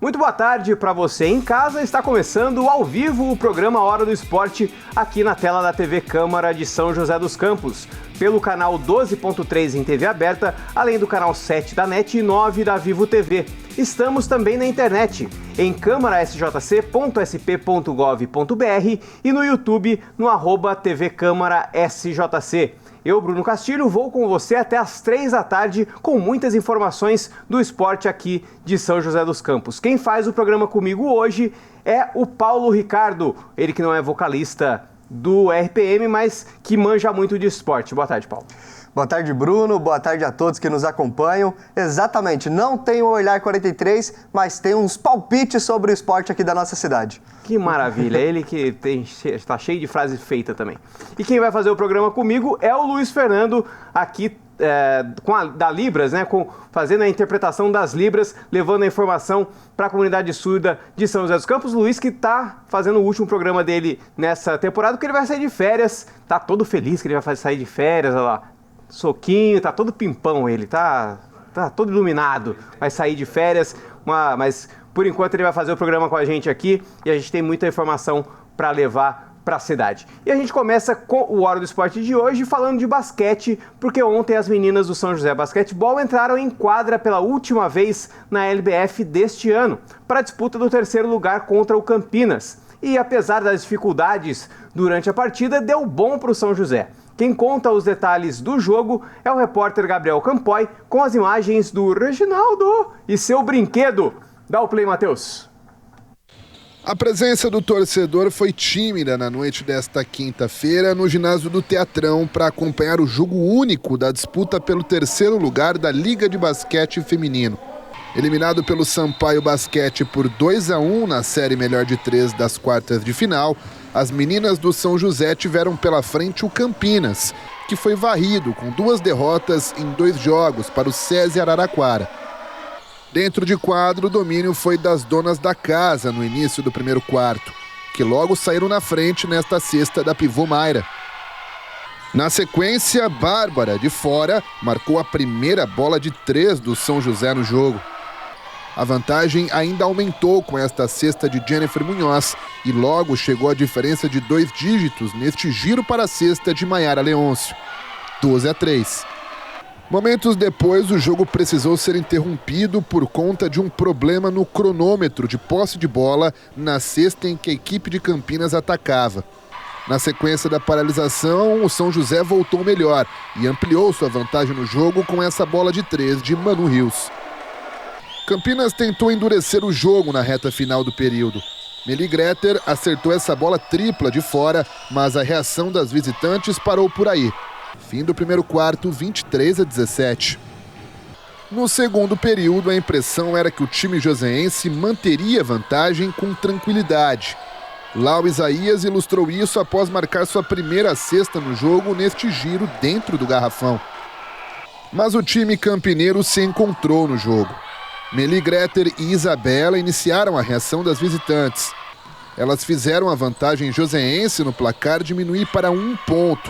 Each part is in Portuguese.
Muito boa tarde para você em casa. Está começando ao vivo o programa Hora do Esporte aqui na tela da TV Câmara de São José dos Campos, pelo canal 12.3 em TV aberta, além do canal 7 da NET e 9 da Vivo TV. Estamos também na internet, em câmarasjc.sp.gov.br e no YouTube no @TV Câmara SJC. Eu, Bruno Castilho, vou com você até às 3 da tarde com muitas informações do esporte aqui de São José dos Campos. Quem faz o programa comigo hoje é o Paulo Ricardo, ele que não é vocalista do RPM, mas que manja muito de esporte. Boa tarde, Paulo. Boa tarde, Bruno. Boa tarde a todos que nos acompanham. Exatamente, não tem o Olhar 43, mas tem uns palpites sobre o esporte aqui da nossa cidade. Que maravilha, ele que está cheio de frase feita também. E quem vai fazer o programa comigo é o Luiz Fernando, aqui da Libras, né, fazendo a interpretação das Libras, levando a informação para a comunidade surda de São José dos Campos. Luiz que está fazendo o último programa dele nessa temporada, porque ele vai sair de férias, tá todo feliz que ele vai sair de férias, olha lá. Soquinho, tá todo pimpão ele, tá todo iluminado, vai sair de férias, mas por enquanto ele vai fazer o programa com a gente aqui e a gente tem muita informação para levar para a cidade. E a gente começa com o Hora do Esporte de hoje falando de basquete, porque ontem as meninas do São José Basquetebol entraram em quadra pela última vez na LBF deste ano, para a disputa do terceiro lugar contra o Campinas. E apesar das dificuldades durante a partida, deu bom para o São José. Quem conta os detalhes do jogo é o repórter Gabriel Campoy, com as imagens do Reginaldo e seu brinquedo. Dá o play, Matheus. A presença do torcedor foi tímida na noite desta quinta-feira no ginásio do Teatrão para acompanhar o jogo único da disputa pelo terceiro lugar da Liga de Basquete Feminino. Eliminado pelo Sampaio Basquete por 2-1 na série melhor de 3 das quartas de final, as meninas do São José tiveram pela frente o Campinas, que foi varrido com 2 derrotas em 2 jogos para o SESI Araraquara. Dentro de quadro, o domínio foi das donas da casa no início do primeiro quarto, que logo saíram na frente nesta cesta da pivô Mayra. Na sequência, Bárbara, de fora, marcou a primeira bola de 3 do São José no jogo. A vantagem ainda aumentou com esta cesta de Jennifer Munhoz e logo chegou a diferença de 2 dígitos neste giro para a cesta de Maiara Leôncio, 12-3. Momentos depois, o jogo precisou ser interrompido por conta de um problema no cronômetro de posse de bola na cesta em que a equipe de Campinas atacava. Na sequência da paralisação, o São José voltou melhor e ampliou sua vantagem no jogo com essa bola de 3 de Manu Rios. Campinas tentou endurecer o jogo na reta final do período. Meli Greter acertou essa bola tripla de fora, mas a reação das visitantes parou por aí. Fim do primeiro quarto, 23-17. No segundo período, a impressão era que o time joseense manteria vantagem com tranquilidade. Lau Isaías ilustrou isso após marcar sua primeira cesta no jogo neste giro dentro do garrafão. Mas o time campineiro se encontrou no jogo. Meli Greter e Isabela iniciaram a reação das visitantes. Elas fizeram a vantagem joseense no placar diminuir para 1 ponto.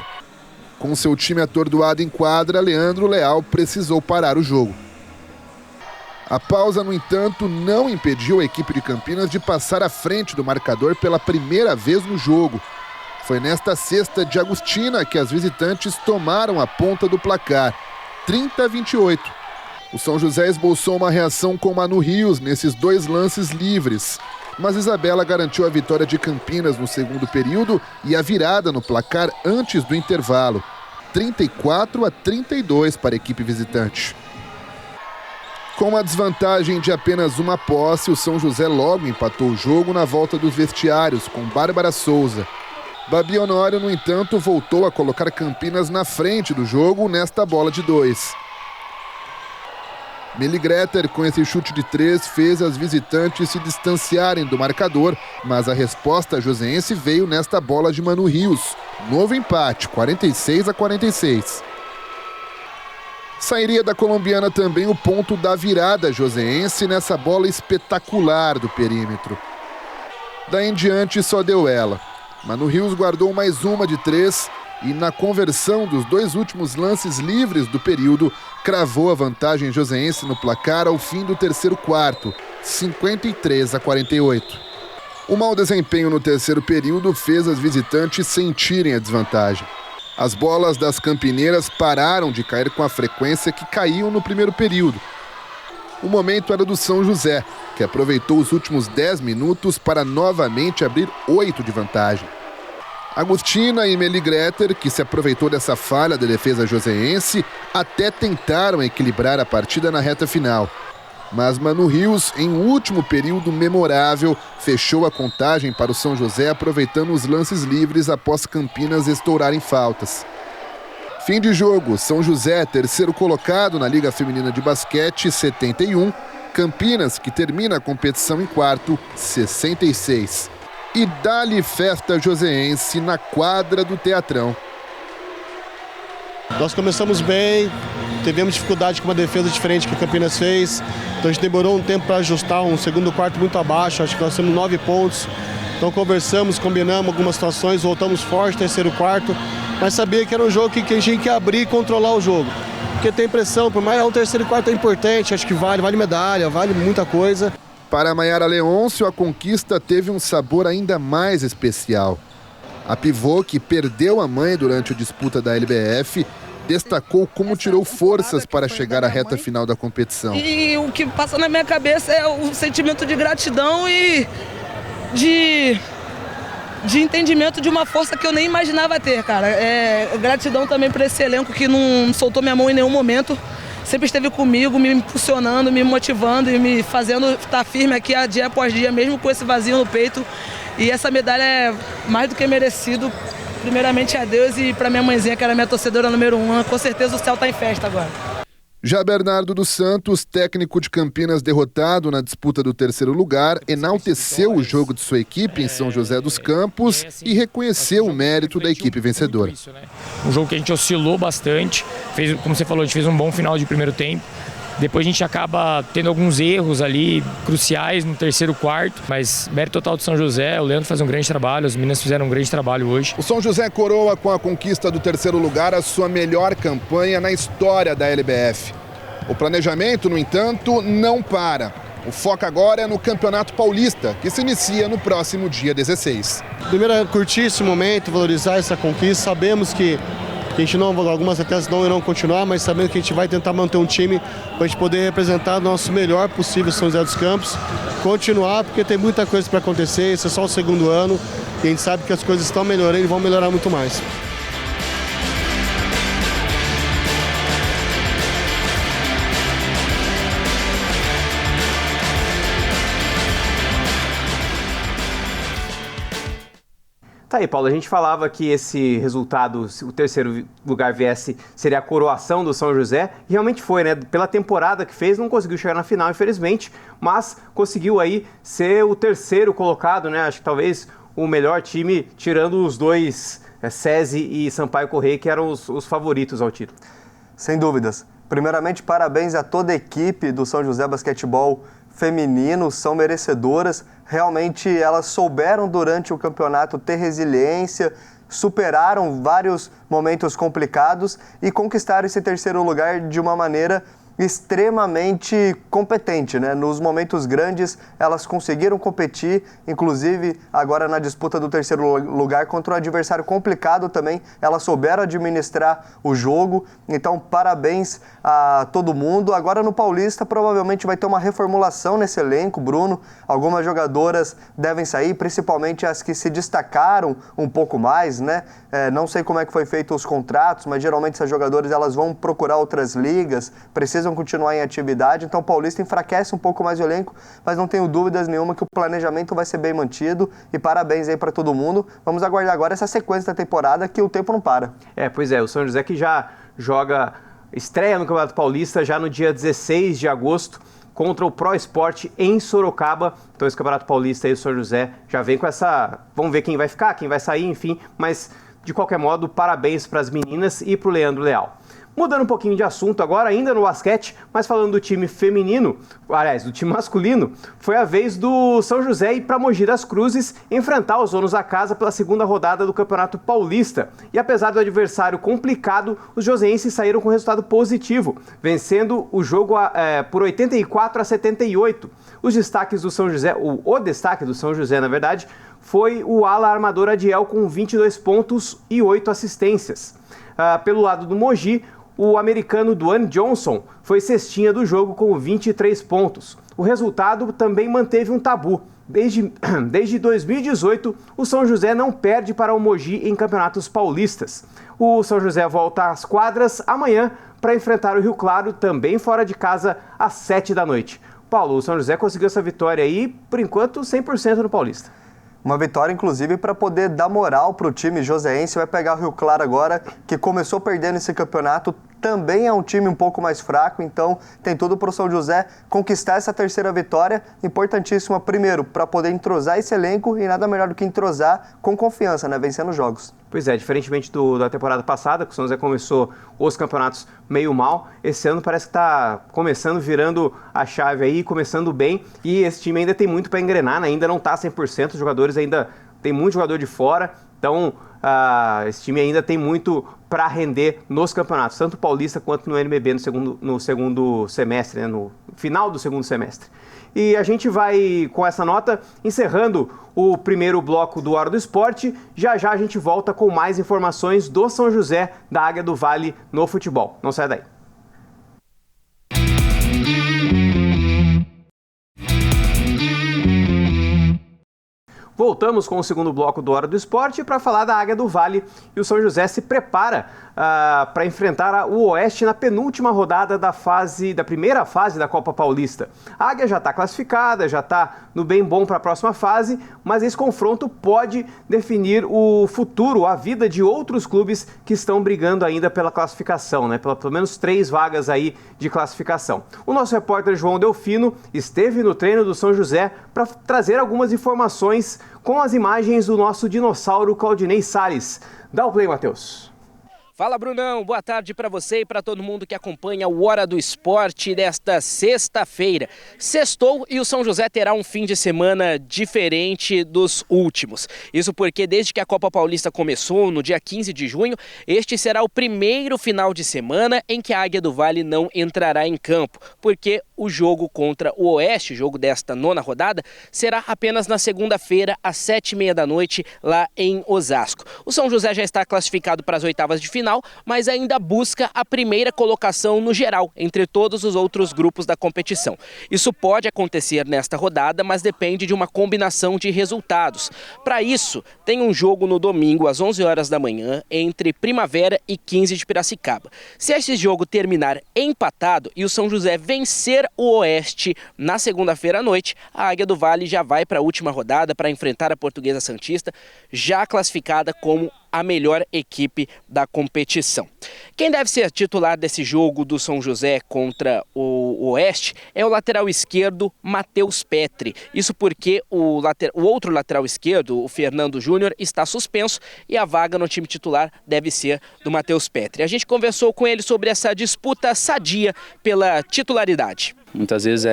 Com seu time atordoado em quadra, Leandro Leal precisou parar o jogo. A pausa, no entanto, não impediu a equipe de Campinas de passar à frente do marcador pela primeira vez no jogo. Foi nesta cesta de Agostina que as visitantes tomaram a ponta do placar, 30-28. O São José esboçou uma reação com Manu Rios nesses 2 lances livres, mas Isabela garantiu a vitória de Campinas no segundo período e a virada no placar antes do intervalo, 34-32 para a equipe visitante. Com uma desvantagem de apenas uma posse, o São José logo empatou o jogo na volta dos vestiários com Bárbara Souza. Babi Honório, no entanto, voltou a colocar Campinas na frente do jogo nesta bola de 2. Meli Greter, com esse chute de 3, fez as visitantes se distanciarem do marcador, mas a resposta joseense veio nesta bola de Manu Rios. Novo empate, 46-46. Sairia da colombiana também o ponto da virada joseense nessa bola espetacular do perímetro. Daí em diante só deu ela. Manu Rios guardou mais uma de 3 e na conversão dos 2 últimos lances livres do período, cravou a vantagem joseense no placar ao fim do terceiro quarto, 53-48. O mau desempenho no terceiro período fez as visitantes sentirem a desvantagem. As bolas das campineiras pararam de cair com a frequência que caíam no primeiro período. O momento era do São José, que aproveitou os últimos 10 minutos para novamente abrir 8 de vantagem. Agostina e Meli Greter, que se aproveitou dessa falha da defesa joseense, até tentaram equilibrar a partida na reta final. Mas Manu Rios, em um último período memorável, fechou a contagem para o São José, aproveitando os lances livres após Campinas estourarem faltas. Fim de jogo, São José, terceiro colocado na Liga Feminina de Basquete, 71. Campinas, que termina a competição em quarto, 66. E dá-lhe festa joseense na quadra do Teatrão. Nós começamos bem, tivemos dificuldade com uma defesa diferente que a Campinas fez. Então a gente demorou um tempo para ajustar, um segundo quarto muito abaixo, acho que nós temos 9 pontos. Então conversamos, combinamos algumas situações, voltamos forte, terceiro quarto. Mas sabia que era um jogo que a gente tinha que abrir e controlar o jogo. Porque tem pressão, por mais o terceiro quarto é importante, acho que vale medalha, vale muita coisa. Para Maiara Leôncio, a conquista teve um sabor ainda mais especial. A pivô, que perdeu a mãe durante a disputa da LBF, destacou como tirou forças para chegar à reta final da competição. E o que passa na minha cabeça é o sentimento de gratidão e de entendimento de uma força que eu nem imaginava ter, cara. Gratidão também para esse elenco que não soltou minha mão em nenhum momento. Sempre esteve comigo, me impulsionando, me motivando e me fazendo estar firme aqui dia após dia, mesmo com esse vazio no peito. E essa medalha é mais do que merecido, primeiramente a Deus e para minha mãezinha, que era minha torcedora número 1. Com certeza o céu está em festa agora. Já Bernardo dos Santos, técnico de Campinas derrotado na disputa do terceiro lugar, enalteceu o jogo de sua equipe em São José dos Campos e reconheceu o mérito da equipe vencedora. Um jogo que a gente oscilou bastante, como você falou, a gente fez um bom final de primeiro tempo. Depois a gente acaba tendo alguns erros ali cruciais no terceiro quarto, mas mérito total do São José, o Leandro faz um grande trabalho, as meninas fizeram um grande trabalho hoje. O São José coroa com a conquista do terceiro lugar a sua melhor campanha na história da LBF. O planejamento, no entanto, não para. O foco agora é no Campeonato Paulista, que se inicia no próximo dia 16. Primeiro é curtir esse momento, valorizar essa conquista. Sabemos que a gente algumas atletas não irão continuar, mas sabendo que a gente vai tentar manter um time para a gente poder representar o nosso melhor possível São José dos Campos. Continuar, porque tem muita coisa para acontecer, esse é só o segundo ano e a gente sabe que as coisas estão melhorando e vão melhorar muito mais. Tá aí, Paulo, a gente falava que esse resultado, se o terceiro lugar viesse, seria a coroação do São José. E realmente foi, né? Pela temporada que fez, não conseguiu chegar na final, infelizmente, mas conseguiu aí ser o terceiro colocado, né? Acho que talvez o melhor time, tirando os dois, SESI e Sampaio Corrêa, que eram os favoritos ao título. Sem dúvidas. Primeiramente, parabéns a toda a equipe do São José Basquetebol Feminino, são merecedoras. Realmente elas souberam durante o campeonato ter resiliência, superaram vários momentos complicados e conquistaram esse terceiro lugar de uma maneira extremamente competente, né? Nos momentos grandes elas conseguiram competir, inclusive agora na disputa do terceiro lugar contra um adversário complicado também, elas souberam administrar o jogo, então parabéns a todo mundo. Agora no Paulista provavelmente vai ter uma reformulação nesse elenco, Bruno, algumas jogadoras devem sair, principalmente as que se destacaram um pouco mais, né? Não sei como é que foi feito os contratos, mas geralmente essas jogadoras elas vão procurar outras ligas, precisam continuar em atividade, então o Paulista enfraquece um pouco mais o elenco, mas não tenho dúvidas nenhuma que o planejamento vai ser bem mantido e parabéns aí para todo mundo. Vamos aguardar agora essa sequência da temporada que o tempo não para. Pois é, o São José que já estreia no Campeonato Paulista já no dia 16 de agosto contra o Pro Esporte em Sorocaba. Então esse Campeonato Paulista aí do São José já vem com essa... Vamos ver quem vai ficar, quem vai sair, enfim, mas de qualquer modo, parabéns para as meninas e para o Leandro Leal. Mudando um pouquinho de assunto agora, ainda no basquete, mas falando do time feminino, aliás, do time masculino, foi a vez do São José ir para Mogi das Cruzes enfrentar os donos da casa pela segunda rodada do Campeonato Paulista. E apesar do adversário complicado, os joseenses saíram com resultado positivo, vencendo o jogo por 84-78. Os destaques do São José, o destaque do São José, na verdade, foi o ala armador Adiel com 22 pontos e 8 assistências. Pelo lado do Mogi, o americano Dwayne Johnson foi cestinha do jogo com 23 pontos. O resultado também manteve um tabu. Desde 2018, o São José não perde para o Mogi em campeonatos paulistas. O São José volta às quadras amanhã para enfrentar o Rio Claro, também fora de casa, às 7 da noite. Paulo, o São José conseguiu essa vitória aí, por enquanto, 100% no Paulista. Uma vitória, inclusive, para poder dar moral para o time joseense. Vai pegar o Rio Claro agora, que começou perdendo esse campeonato. Também é um time um pouco mais fraco, então tem tudo para o São José conquistar essa terceira vitória. Importantíssima, primeiro, para poder entrosar esse elenco e nada melhor do que entrosar com confiança, né? Vencendo os jogos. Pois é, diferentemente da temporada passada, que o São José começou os campeonatos meio mal, esse ano parece que está começando, virando a chave aí, começando bem, e esse time ainda tem muito para engrenar, né? Ainda não está 100%, os jogadores ainda tem muito jogador de fora, então esse time ainda tem muito para render nos campeonatos, tanto paulista quanto no NBB no segundo semestre, né? No final do segundo semestre. E a gente vai, com essa nota, encerrando o primeiro bloco do Hora do Esporte. Já já a gente volta com mais informações do São José, da Águia do Vale, no futebol. Não sai daí. Voltamos com o segundo bloco do Hora do Esporte para falar da Águia do Vale, e o São José se prepara para enfrentar o Oeste na penúltima rodada da primeira fase da Copa Paulista. A Águia já está classificada, já está no bem bom para a próxima fase, mas esse confronto pode definir o futuro, a vida de outros clubes que estão brigando ainda pela classificação, né? Pelo menos 3 vagas aí de classificação. O nosso repórter João Delfino esteve no treino do São José para trazer algumas informações com as imagens do nosso dinossauro Claudinei Salles. Dá o play, Matheus. Fala, Brunão, boa tarde para você e para todo mundo que acompanha o Hora do Esporte desta sexta-feira. Sextou e o São José terá um fim de semana diferente dos últimos. Isso porque desde que a Copa Paulista começou, no dia 15 de junho, este será o primeiro final de semana em que a Águia do Vale não entrará em campo, porque o jogo contra o Oeste, jogo desta 9ª rodada, será apenas na segunda-feira, às 7h30 da noite, lá em Osasco. O São José já está classificado para as oitavas de final, mas ainda busca a primeira colocação no geral, entre todos os outros grupos da competição. Isso pode acontecer nesta rodada, mas depende de uma combinação de resultados. Para isso, tem um jogo no domingo, às 11 horas da manhã, entre Primavera e 15 de Piracicaba. Se esse jogo terminar empatado e o São José vencer o Oeste na segunda-feira à noite, a Águia do Vale já vai para a última rodada para enfrentar a Portuguesa Santista, já classificada como a melhor equipe da competição. Quem deve ser titular desse jogo do São José contra o Oeste é o lateral esquerdo Matheus Petri. Isso porque o outro lateral esquerdo, o Fernando Júnior, está suspenso e a vaga no time titular deve ser do Matheus Petri. A gente conversou com ele sobre essa disputa sadia pela titularidade. Muitas vezes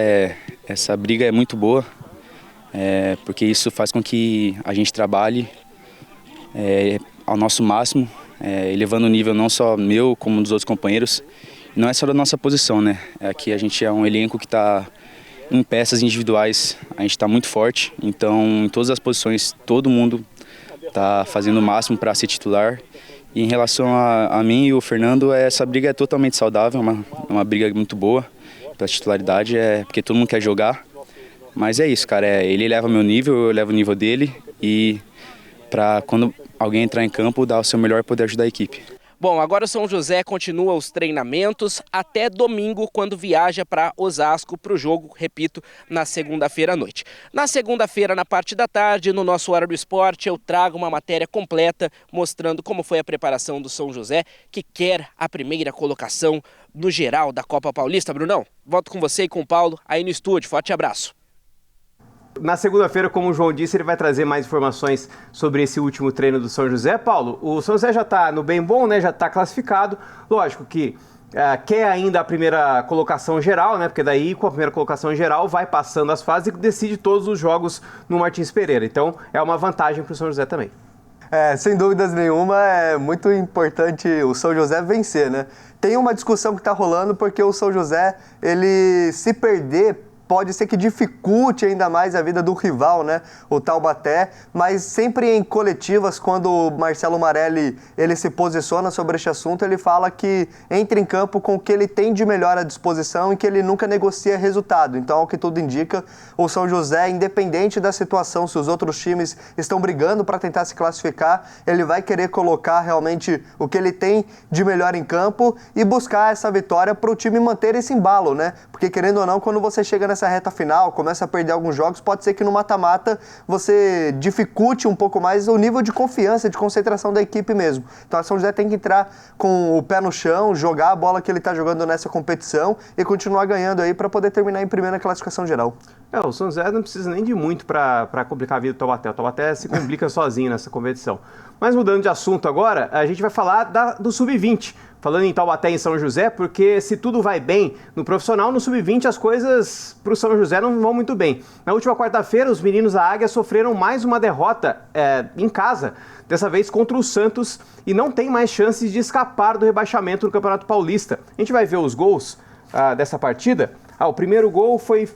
essa briga é muito boa, porque isso faz com que a gente trabalhe ao nosso máximo, elevando o nível não só meu, como dos outros companheiros. Não é só da nossa posição, né? Aqui a gente é um elenco que está em peças individuais, a gente está muito forte, então em todas as posições todo mundo está fazendo o máximo para ser titular. E em relação a mim e o Fernando, essa briga é totalmente saudável, uma briga muito boa pela titularidade, porque todo mundo quer jogar. Mas é isso, cara, ele eleva meu nível, eu elevo o nível dele, e para quando alguém entrar em campo, dar o seu melhor poder ajudar a equipe. Bom, agora o São José continua os treinamentos até domingo, quando viaja para Osasco para o jogo, repito, na segunda-feira à noite. Na segunda-feira, na parte da tarde, no nosso Hora do Esporte, eu trago uma matéria completa mostrando como foi a preparação do São José, que quer a primeira colocação no geral da Copa Paulista. Brunão, volto com você e com o Paulo aí no estúdio. Forte abraço. Na segunda-feira, como o João disse, ele vai trazer mais informações sobre esse último treino do São José. Paulo, o São José já está no bem bom, né? Já está classificado. Lógico que quer ainda a primeira colocação geral, né? Porque daí com a primeira colocação geral vai passando as fases e decide todos os jogos no Martins Pereira. Então é uma vantagem para o São José também. Sem dúvidas nenhuma, é muito importante o São José vencer, né? Tem uma discussão que está rolando porque o São José, ele se perder, pode ser que dificulte ainda mais a vida do rival, né? O Taubaté, mas sempre em coletivas, quando o Marcelo Marelli ele se posiciona sobre este assunto, ele fala que entra em campo com o que ele tem de melhor à disposição e que ele nunca negocia resultado. Então, ao que tudo indica, o São José, independente da situação, se os outros times estão brigando para tentar se classificar, ele vai querer colocar realmente o que ele tem de melhor em campo e buscar essa vitória para o time manter esse embalo, né? Porque, querendo ou não, quando você chega nessa reta final, começa a perder alguns jogos, pode ser que no mata-mata você dificulte um pouco mais o nível de confiança, de concentração da equipe mesmo. Então, a São José tem que entrar com o pé no chão, jogar a bola que ele está jogando nessa competição e continuar ganhando aí para poder terminar em primeira classificação geral. O São José não precisa nem de muito para complicar a vida do Taubaté. O Taubaté se complica sozinho nessa competição. Mas mudando de assunto agora, a gente vai falar do Sub-20. Falando em Taubaté e em São José, porque se tudo vai bem no profissional, no Sub-20 as coisas para o São José não vão muito bem. Na última quarta-feira, os meninos da Águia sofreram mais uma derrota em casa, dessa vez contra o Santos, e não tem mais chances de escapar do rebaixamento no Campeonato Paulista. A gente vai ver os gols dessa partida. O primeiro gol foi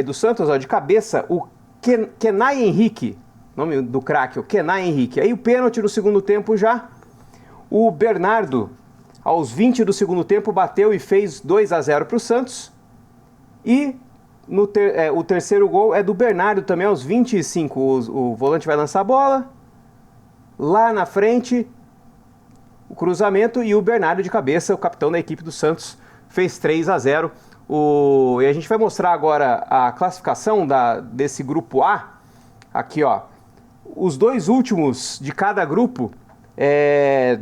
do Santos, de cabeça, o Kenai Henrique, nome do craque, o Kenai Henrique. Aí o pênalti no segundo tempo já, o Bernardo, aos 20 do segundo tempo, bateu e fez 2-0 para o Santos. E o terceiro gol é do Bernardo também, aos 25. O volante vai lançar a bola. Lá na frente, o cruzamento e o Bernardo de cabeça, o capitão da equipe do Santos, fez 3-0. E a gente vai mostrar agora a classificação desse grupo A. Aqui, os dois últimos de cada grupo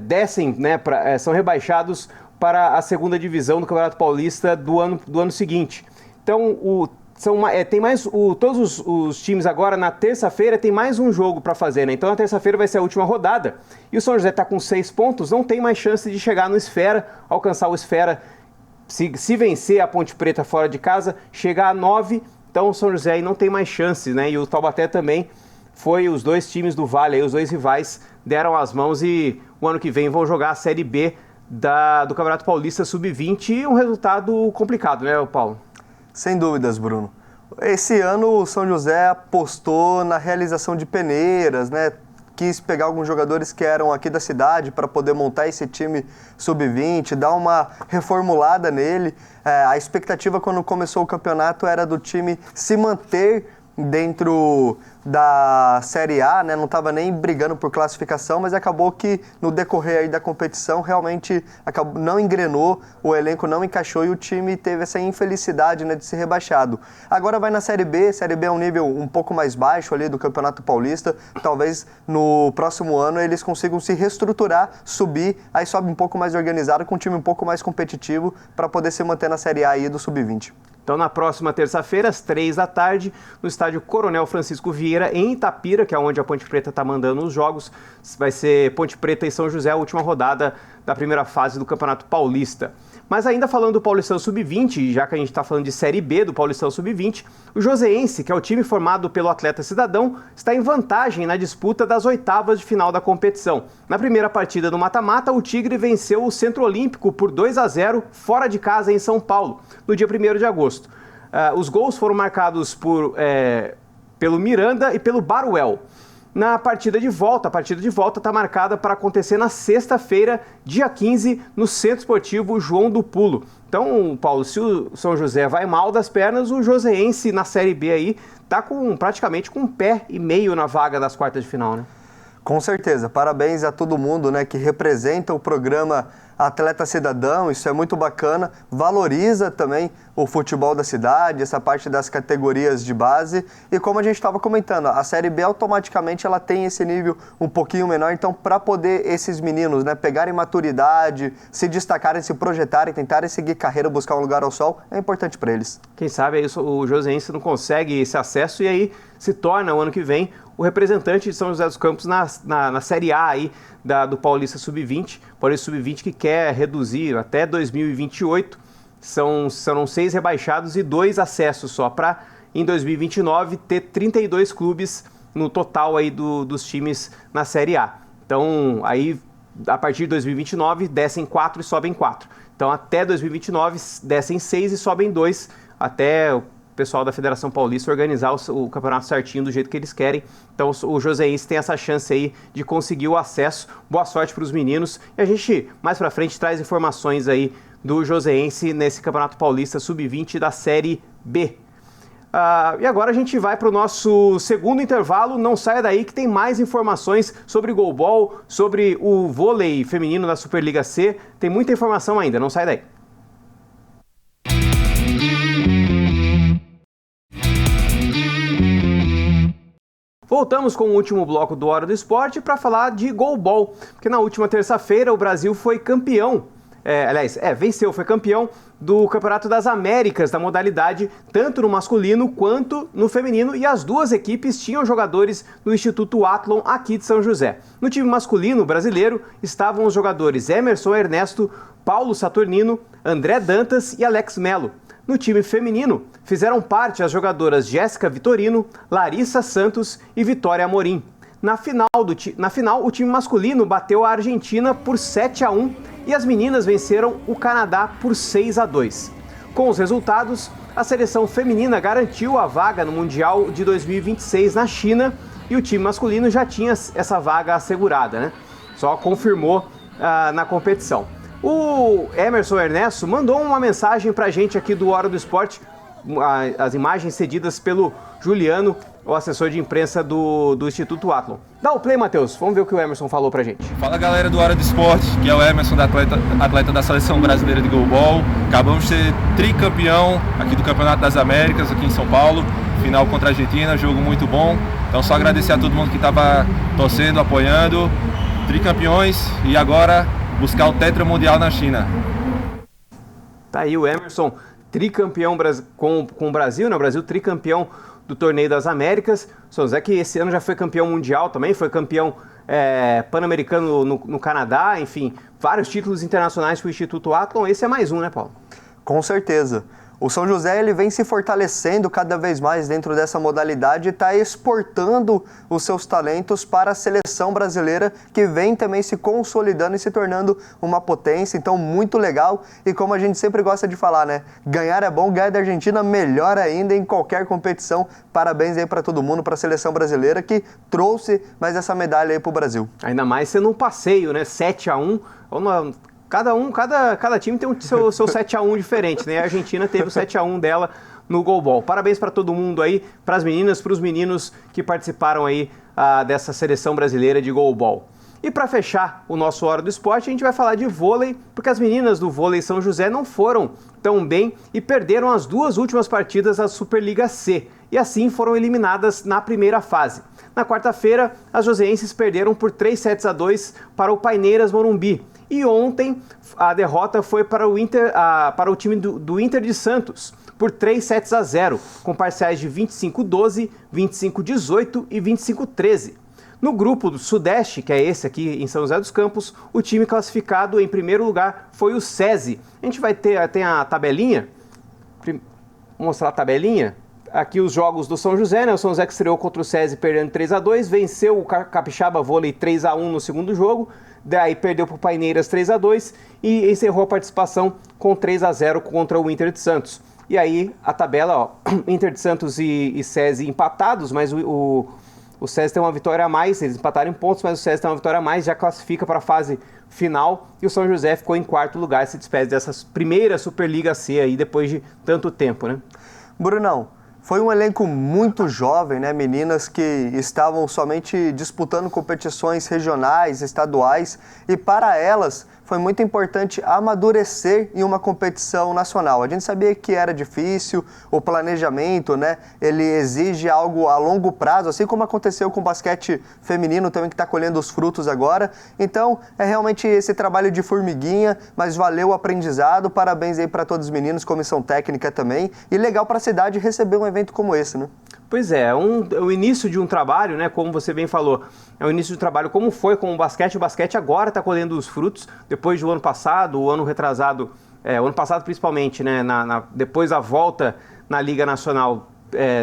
descem, né, são rebaixados para a segunda divisão do Campeonato Paulista do ano seguinte. Então, todos os times agora, na terça-feira, tem mais um jogo para fazer, né? Então, na terça-feira vai ser a última rodada. E o São José está com 6 pontos, não tem mais chance de chegar no Esfera, alcançar o Esfera. Se vencer a Ponte Preta fora de casa, chegar a 9, então o São José aí não tem mais chance, né? E o Taubaté também os dois times do Vale, aí, os dois rivais, deram as mãos e o ano que vem vão jogar a Série B do Campeonato Paulista Sub-20 e um resultado complicado, né, Paulo? Sem dúvidas, Bruno. Esse ano o São José apostou na realização de peneiras, né? Quis pegar alguns jogadores que eram aqui da cidade para poder montar esse time Sub-20, dar uma reformulada nele. A expectativa quando começou o campeonato era do time se manter dentro da Série A, né? Não estava nem brigando por classificação, mas acabou que no decorrer aí da competição realmente não engrenou, o elenco não encaixou e o time teve essa infelicidade, né, de ser rebaixado. Agora vai na Série B é um nível um pouco mais baixo ali do Campeonato Paulista, talvez no próximo ano eles consigam se reestruturar, subir, aí sobe um pouco mais organizado, com um time um pouco mais competitivo para poder se manter na Série A aí do Sub-20. Então, na próxima terça-feira, às 15h, no estádio Coronel Francisco Vieira, em Itapira, que é onde a Ponte Preta está mandando os jogos, vai ser Ponte Preta e São José, a última rodada da primeira fase do Campeonato Paulista. Mas ainda falando do Paulistão Sub-20, já que a gente está falando de Série B do Paulistão Sub-20, o Joseense, que é o time formado pelo Atleta Cidadão, está em vantagem na disputa das oitavas de final da competição. Na primeira partida do mata-mata, o Tigre venceu o Centro Olímpico por 2-0 fora de casa em São Paulo, no dia 1º de agosto. Os gols foram marcados pelo Miranda e pelo Baruel. A partida de volta está marcada para acontecer na sexta-feira, dia 15, no Centro Esportivo João do Pulo. Então, Paulo, se o São José vai mal das pernas, o Joseense na Série B aí está praticamente com um pé e meio na vaga das quartas de final, né? Com certeza. Parabéns a todo mundo, né, que representa o programa Atleta Cidadão, isso é muito bacana, valoriza também o futebol da cidade, essa parte das categorias de base, e como a gente estava comentando, a Série B automaticamente ela tem esse nível um pouquinho menor, então para poder esses meninos, né, pegarem maturidade, se destacarem, se projetarem, tentarem seguir carreira, buscar um lugar ao sol, é importante para eles. Quem sabe aí o Joseense não consegue esse acesso e aí se torna, o ano que vem, o representante de São José dos Campos na Série A aí do Paulista Sub-20, Paulista Sub-20 que quer reduzir até 2028, serão 6 rebaixados e 2 acessos só, para em 2029 ter 32 clubes no total aí dos times na Série A. Então, aí, a partir de 2029, descem 4 e sobem 4. Então, até 2029, descem 6 e sobem 2, até o pessoal da Federação Paulista organizar o campeonato certinho do jeito que eles querem. Então, o Joseense tem essa chance aí de conseguir o acesso. Boa sorte para os meninos. E a gente, mais para frente, traz informações aí do Joseense nesse Campeonato Paulista Sub-20 da Série B. E agora a gente vai para o nosso segundo intervalo. Não saia daí que tem mais informações sobre goalball, sobre o vôlei feminino da Superliga C. Tem muita informação ainda, não saia daí. Voltamos com o último bloco do Hora do Esporte para falar de goalball, porque na última terça-feira o Brasil foi campeão. Foi campeão do Campeonato das Américas da modalidade, tanto no masculino quanto no feminino, e as duas equipes tinham jogadores do Instituto Athlon aqui de São José. No time masculino brasileiro estavam os jogadores Emerson Ernesto, Paulo Saturnino, André Dantas e Alex Melo. No time feminino fizeram parte as jogadoras Jéssica Vitorino, Larissa Santos e Vitória Amorim. Na final, o time masculino bateu a Argentina por 7-1 e as meninas venceram o Canadá por 6-2. Com os resultados, a seleção feminina garantiu a vaga no Mundial de 2026 na China e o time masculino já tinha essa vaga assegurada, né? Só confirmou na competição. O Emerson Ernesto mandou uma mensagem pra gente aqui do Hora do Esporte, as imagens cedidas pelo Juliano, o assessor de imprensa do Instituto Athlon. Dá o play, Matheus. Vamos ver o que o Emerson falou pra gente. Fala, galera do Hora do Esporte, que é o Emerson, atleta da Seleção Brasileira de Goalball. Acabamos de ser tricampeão aqui do Campeonato das Américas, aqui em São Paulo. Final contra a Argentina, jogo muito bom. Então só agradecer a todo mundo que estava torcendo, apoiando. Tricampeões e agora buscar o Tetra Mundial na China. Tá aí o Emerson, tricampeão com o Brasil, né? O Brasil tricampeão do Torneio das Américas. São José que esse ano já foi campeão mundial também, foi campeão pan-americano no Canadá, enfim, vários títulos internacionais para o Instituto Athlon. Esse é mais um, né, Paulo? Com certeza. O São José ele vem se fortalecendo cada vez mais dentro dessa modalidade e está exportando os seus talentos para a seleção brasileira, que vem também se consolidando e se tornando uma potência. Então, muito legal. E como a gente sempre gosta de falar, né? Ganhar é bom, ganhar da Argentina melhor ainda em qualquer competição. Parabéns aí para todo mundo, para a seleção brasileira que trouxe mais essa medalha aí para o Brasil. Ainda mais sendo um passeio, né? 7-1. Cada time tem seu 7-1 diferente, né? A Argentina teve o 7-1 dela no goalball. Parabéns para todo mundo aí, para as meninas, para os meninos que participaram aí dessa seleção brasileira de goalball. E para fechar o nosso Hora do Esporte, a gente vai falar de vôlei, porque as meninas do vôlei São José não foram tão bem e perderam as 2 últimas partidas da Superliga C, e assim foram eliminadas na primeira fase. Na quarta-feira, as joseenses perderam por 3-2 para o Paineiras Morumbi. E ontem a derrota foi para o time do Inter de Santos por 3-0, com parciais de 25-12, 25-18 e 25-13. No grupo do Sudeste, que é esse aqui em São José dos Campos, o time classificado em primeiro lugar foi o SESI. A gente vai ter a tabelinha, vou mostrar a tabelinha. Aqui os jogos do São José, né? O São José que estreou contra o SESI perdendo 3-2, venceu o Capixaba Vôlei 3-1 no segundo jogo, daí perdeu para o Paineiras 3-2 e encerrou a participação com 3-0 contra o Inter de Santos. E aí a tabela, ó, Inter de Santos e SESI empatados, mas o SESI tem uma vitória a mais, eles empataram em pontos, mas o SESI tem uma vitória a mais, já classifica para a fase final, e o São José ficou em quarto lugar, se despede dessa primeira Superliga C aí, depois de tanto tempo, né? Brunão, foi um elenco muito jovem, né? Meninas que estavam somente disputando competições regionais, estaduais, e para elas foi muito importante amadurecer em uma competição nacional. A gente sabia que era difícil, o planejamento, né? Ele exige algo a longo prazo, assim como aconteceu com o basquete feminino também, que está colhendo os frutos agora. Então, é realmente esse trabalho de formiguinha, mas valeu o aprendizado. Parabéns aí para todos os meninos, comissão técnica também. E legal para a cidade receber um evento como esse, né? Pois é, o início de um trabalho, né, como você bem falou, é o início de um trabalho como foi com o basquete agora está colhendo os frutos, depois do ano passado, o ano retrasado, o ano passado principalmente, né, depois da volta na Liga Nacional,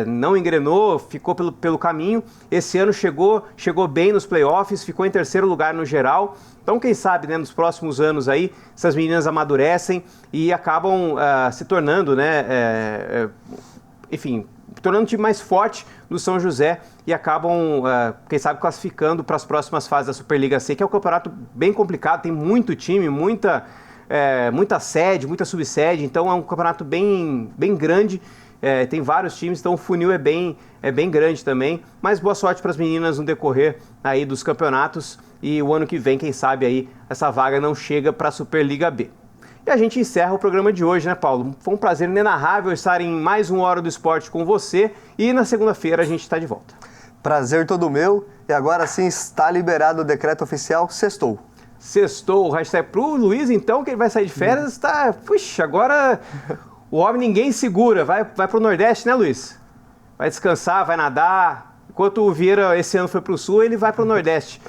não engrenou, ficou pelo caminho. Esse ano chegou bem nos playoffs, ficou em terceiro lugar no geral. Então, quem sabe, né, nos próximos anos aí, essas meninas amadurecem e acabam se tornando, né, tornando um time mais forte do São José e acabam, quem sabe, classificando para as próximas fases da Superliga C, que é um campeonato bem complicado, tem muito time, muita sede, muita subsede, então é um campeonato bem grande. Tem vários times, então o funil é bem grande também, mas boa sorte para as meninas no decorrer aí dos campeonatos e o ano que vem, quem sabe aí essa vaga não chega para a Superliga B. E a gente encerra o programa de hoje, né, Paulo? Foi um prazer inenarrável estar em mais uma Hora do Esporte com você e na segunda-feira a gente está de volta. Prazer todo meu e agora sim está liberado o decreto oficial, sextou. Sextou, o hashtag pro Luiz então, que ele vai sair de férias, está... Puxa, agora... O homem ninguém segura, vai pro Nordeste, né, Luiz? Vai descansar, vai nadar. Enquanto o Vieira esse ano foi pro Sul, ele vai pro Nordeste.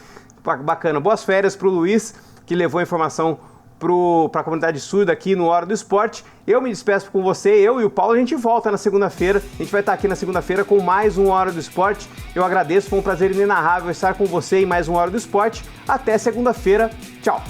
Bacana. Boas férias pro Luiz, que levou a informação para a comunidade surda aqui no Hora do Esporte. Eu me despeço com você, eu e o Paulo, a gente volta na segunda-feira. A gente vai estar aqui na segunda-feira com mais um Hora do Esporte. Eu agradeço, foi um prazer inenarrável estar com você em mais um Hora do Esporte. Até segunda-feira. Tchau.